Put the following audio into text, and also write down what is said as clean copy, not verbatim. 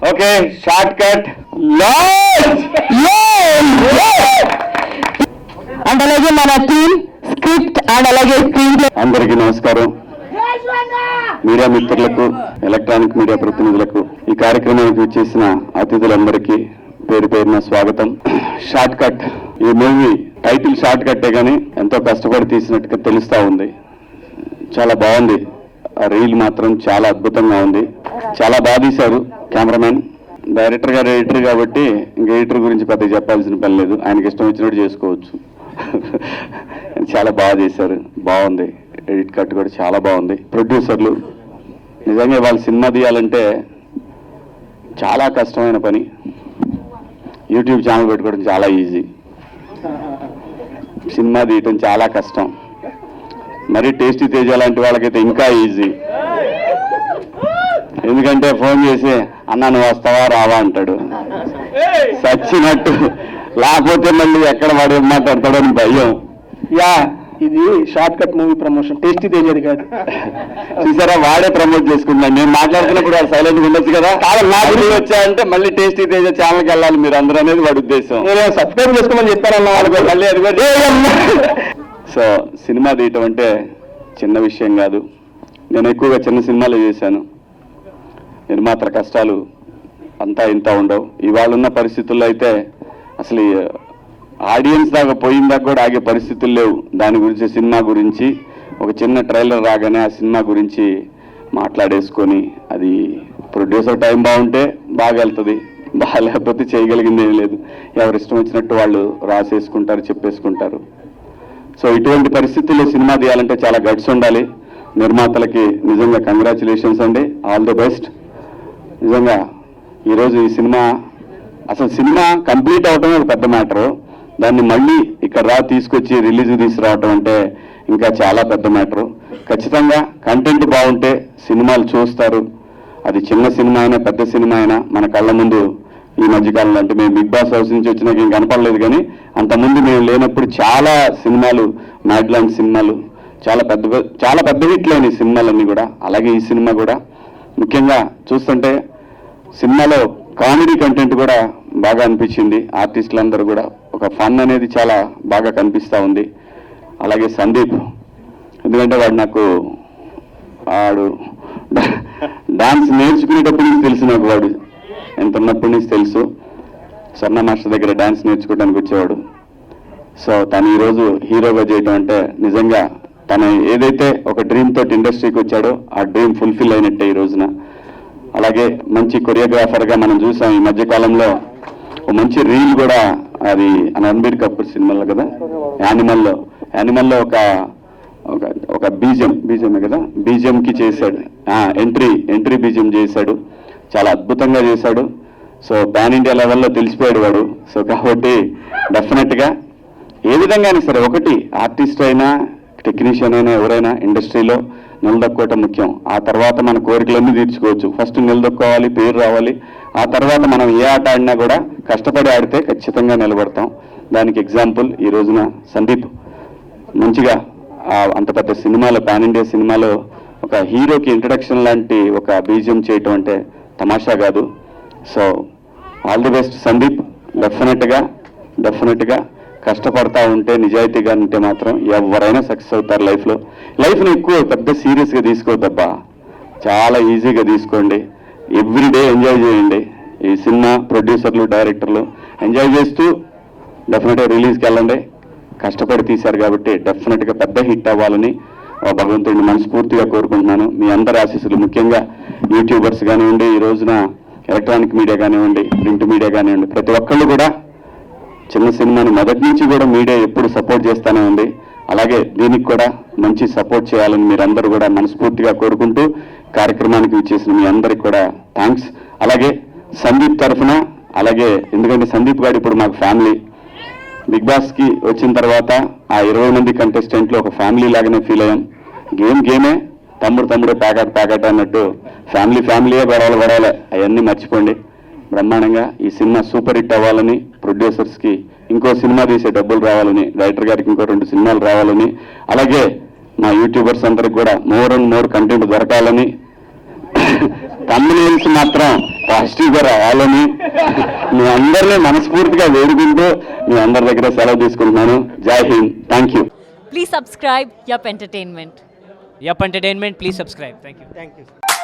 Okay, short cut and అలాగే మన team script and అలాగే స్క్రీన్ ప్లే. అందరికీ నమస్కారం. మీడియా మిత్రులకు, ఎలక్ట్రానిక్ మీడియా ప్రతినిధులకు, ఈ కార్యక్రమానికి వచ్చేసిన అతిథులందరికీ పేరు పేరున స్వాగతం. షార్ట్ కట్, ఈ మూవీ టైటిల్ షార్ట్ కట్టే కానీ ఎంతో కష్టపడి తీసినట్టుగా తెలుస్తా ఉంది. చాలా బాగుంది. ఆ రీల్ మాత్రం చాలా అద్భుతంగా ఉంది. చాలా బాగా తీశారు కెమెరామెన్. డైరెక్టర్ గారు ఎడిటర్ కాబట్టి ఇంక ఎడిటర్ గురించి పెద్దగా చెప్పాల్సిన పని లేదు, ఆయనకి ఇష్టం వచ్చినట్టు చేసుకోవచ్చు. చాలా బాగా చేశారు, బాగుంది. ఎడిట్ కట్ కూడా చాలా బాగుంది. ప్రొడ్యూసర్లు నిజంగా వాళ్ళు సినిమా తీయాలంటే చాలా కష్టమైన పని. యూట్యూబ్ ఛానల్ పెట్టుకోవడం చాలా ఈజీ, సినిమా తీయటం చాలా కష్టం. మరి టేస్టీ తేజ లాంటి వాళ్ళకైతే ఇంకా ఈజీ. ఎందుకంటే ఫోన్ చేసి అన్నా నువ్వు వస్తావా రావా అంటాడు, సచ్చినట్టు. లేకపోతే మళ్ళీ ఎక్కడ వాడు మాట్లాడతాడని భయం. యా, ఇది short cut movie promotion, tasty తేజది కాదు. చూసారా, వాడే ప్రమోట్ చేసుకుంటాను. నేను మాట్లాడుతున్నప్పుడు వాడు సైలెంట్ ఉండొచ్చు కదా. నా గురించి వచ్చాయంటే మళ్ళీ టేస్టీ తేజ ఛానల్కి వెళ్ళాలి మీరు అందరూ అనేది వాడి ఉద్దేశం. నేను సబ్స్క్రైబ్ చేసుకోమని చెప్పానన్నా వాళ్ళకి, మళ్ళీ అది కూడా. సో సినిమా తీయటం అంటే చిన్న విషయం కాదు. నేను ఎక్కువగా చిన్న సినిమాలు చేశాను. నిర్మాతల కష్టాలు అంతా ఇంత ఉండవు. ఇవాళ ఉన్న పరిస్థితుల్లో అయితే అసలు ఆడియన్స్ దాకా పోయిందాకా కూడా ఆగే పరిస్థితులు లేవు. దాని గురించి, సినిమా గురించి ఒక చిన్న ట్రైలర్ రాగానే ఆ సినిమా గురించి మాట్లాడేసుకొని, అది ప్రొడ్యూసర్ టైం బాగుంటే బాగా వెళ్తుంది, బాగా లేకపోతే చేయగలిగింది ఏం లేదు. ఎవరు ఇష్టం వచ్చినట్టు వాళ్ళు రాసేసుకుంటారు, చెప్పేసుకుంటారు. సో ఇటువంటి పరిస్థితుల్లో సినిమా తీయాలంటే చాలా గట్స్ ఉండాలి. నిర్మాతలకి నిజంగా కంగ్రాచులేషన్స్ అండి, ఆల్ ది బెస్ట్. నిజంగా ఈరోజు ఈ సినిమా, అసలు సినిమా కంప్లీట్ అవటం ఒక పెద్ద మ్యాటరు. దాన్ని మళ్ళీ ఇక్కడ తీసుకొచ్చి రిలీజ్ తీసుకురావటం అంటే ఇంకా చాలా పెద్ద మ్యాటరు. ఖచ్చితంగా కంటెంట్ బాగుంటే సినిమాలు చూస్తారు. అది చిన్న సినిమా అయినా పెద్ద సినిమా అయినా మన కళ్ళ ముందు ఈ మధ్యకాలంలో, అంటే మేము బిగ్ బాస్ హౌస్ నుంచి వచ్చినాక ఏం కనపడలేదు, కానీ అంతకుముందు మేము లేనప్పుడు చాలా సినిమాలు, మ్యాడ్ లాంటి సినిమాలు, చాలా పెద్ద హిట్లైన సినిమాలన్నీ కూడా. అలాగే ఈ సినిమా కూడా ముఖ్యంగా చూస్తుంటే సినిమాలో కామెడీ కంటెంట్ కూడా బాగా అనిపించింది. ఆర్టిస్టులందరూ కూడా ఒక ఫన్ అనేది చాలా బాగా కనిపిస్తూ ఉంది. అలాగే సందీప్, ఎందుకంటే వాడు డాన్స్ నేర్చుకునేటప్పటి నుంచి తెలుసు నాకు. వాడు ఎంత ఉన్నప్పటి నుంచి తెలుసు. స్వర్ణ మాస్టర్ దగ్గర డాన్స్ నేర్చుకోవడానికి వచ్చేవాడు. సో తను ఈరోజు హీరోగా చేయడం అంటే నిజంగా తను ఏదైతే ఒక డ్రీమ్ తోటి ఇండస్ట్రీకి వచ్చాడో ఆ డ్రీమ్ ఫుల్ఫిల్ అయినట్టే ఈ రోజున. అలాగే మంచి కొరియోగ్రాఫర్గా మనం చూసాం ఈ మధ్యకాలంలో. ఒక మంచి రీల్ కూడా, అది రణబీర్ కపూర్ సినిమాలో కదా, యానిమల్లో ఒక బీజిఎం కదా, బీజిఎంకి చేశాడు. ఎంట్రీ బీజిఎం చేశాడు, చాలా అద్భుతంగా చేశాడు. సో పాన్ ఇండియా లెవెల్లో తెలిసిపోయాడు వాడు. సో కాబట్టి డెఫినెట్గా ఏ విధంగానే సరే, ఒకటి ఆర్టిస్ట్ అయినా టెక్నీషియన్ అయినా ఎవరైనా ఇండస్ట్రీలో నిలదొక్కోవటం ముఖ్యం. ఆ తర్వాత మన కోరికలన్నీ తీర్చుకోవచ్చు. ఫస్ట్ నిలదొక్కోవాలి, పేరు రావాలి. ఆ తర్వాత మనం ఏ ఆట ఆడినా కూడా కష్టపడి ఆడితే ఖచ్చితంగా నిలబడతాం. దానికి ఎగ్జాంపుల్ ఈ రోజున సందీప్ మంచిగా అంత పెద్ద సినిమాలో, పాన్ ఇండియా సినిమాలో ఒక హీరోకి ఇంట్రడక్షన్ లాంటి ఒక బీజియం చేయటం అంటే తమాషా కాదు. So all the best Sandeep. డెఫినెట్గా కష్టపడతా ఉంటే, నిజాయితీగా ఉంటే మాత్రం ఎవరైనా సక్సెస్ అవుతారు లైఫ్ని ఎక్కువ పెద్ద సీరియస్గా తీసుకోవద్దబ్బా, చాలా ఈజీగా తీసుకోండి. ఎవ్రీడే ఎంజాయ్ చేయండి. ఈ సినిమా ప్రొడ్యూసర్లు, డైరెక్టర్లు ఎంజాయ్ చేస్తూ డెఫినెట్గా రిలీజ్కి వెళ్ళండి. కష్టపడి తీశారు కాబట్టి డెఫినెట్గా పెద్ద హిట్ అవ్వాలని భగవంతుడిని మనస్ఫూర్తిగా కోరుకుంటున్నాను. మీ అందరి ఆశీస్సులు, ముఖ్యంగా యూట్యూబర్స్ కానివ్వండి, ఈ రోజున ఎలక్ట్రానిక్ మీడియా కానివ్వండి, ప్రింట్ మీడియా కానివ్వండి, ప్రతి ఒక్కళ్ళు కూడా చిన్న సినిమాని మొదటి నుంచి కూడా మీడియా ఎప్పుడు సపోర్ట్ చేస్తూనే ఉంది. అలాగే దీనికి కూడా మంచి సపోర్ట్ చేయాలని మీరందరూ కూడా మనస్ఫూర్తిగా కోరుకుంటూ కార్యక్రమానికి ఇచ్చేసిన మీ అందరికి కూడా థ్యాంక్స్. అలాగే సందీప్ తరఫున, అలాగే ఎందుకంటే సందీప్ గారు ఇప్పుడు మాకు ఫ్యామిలీ. బిగ్ బాస్కి వచ్చిన తర్వాత ఆ 20 మంది కంటెస్టెంట్లు ఒక ఫ్యామిలీ లాగానే ఫీల్ అయ్యాం. గేమే, తమ్ముడు ప్యాకెట్ అన్నట్టు ఫ్యామిలీయే గొడవలు అవన్నీ మర్చిపోండి. బ్రహ్మాండంగా ఈ సినిమా సూపర్ హిట్ అవ్వాలని, ప్రొడ్యూసర్స్కి ఇంకో సినిమా తీసే డబ్బులు రావాలని, డైరెక్టర్ గారికి ఇంకో 2 సినిమాలు రావాలని, అలాగే మా యూట్యూబర్స్ అందరికి కూడా మోర్ అండ్ మోర్ కంటెంట్ దొరకాలని. తమ్మునేల్స్ మాత్రం పాజిటివ్గా రావాలని మీ అందరినీ మనస్ఫూర్తిగా వేడుకుంటూ మీ అందరి దగ్గర సెలవు తీసుకుంటున్నాను. జై Hind. Thank you. Please subscribe Yup Entertainment. Yup Entertainment, please subscribe. Thank you.